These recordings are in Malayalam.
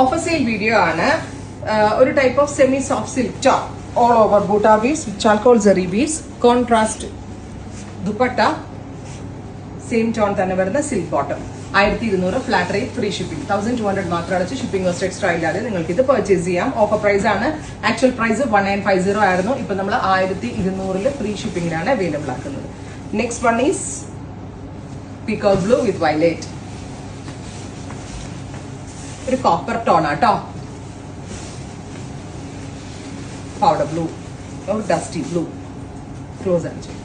Offer sale video ആണ് ഒരു type of semi soft silk top all over butta beads charcoal zari beads contrast dupatta same tone തന്നെ വരുന്ന silk bottom 1200 flat rate free shipping 1200 മാത്രം അടച്ച് ഷിപ്പിംഗ് കോസ്റ്റ് എക്സ്ട്രാ ഇല്ലാതെ നിങ്ങൾക്ക് ഇത് പർച്ചേസ് ചെയ്യാം. ഓഫർ പ്രൈസ് ആണ്. ആക്ച്വൽ പ്രൈസ് 1950 ആയിരുന്നു. ഇപ്പൊ നമ്മൾ 1200 ഫ്രീ ഷിപ്പിംഗിലാണ് അവൈലബിൾ ആക്കുന്നത്. Next one is peacock blue with violet. ഒരു കോപ്പർ ടോൺ ആട്ടോ. Powder blue or dusty blue. Close and check.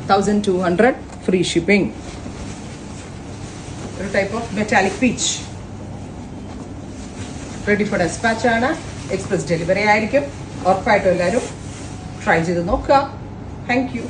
1200 free shipping. A type of metallic peach. Ready for dispatch ആണ്. Express delivery ആയിരിക്കും. ഉറപ്പായിട്ടും എല്ലാവരും ട്രൈ ചെയ്ത് നോക്കുക. Thank you.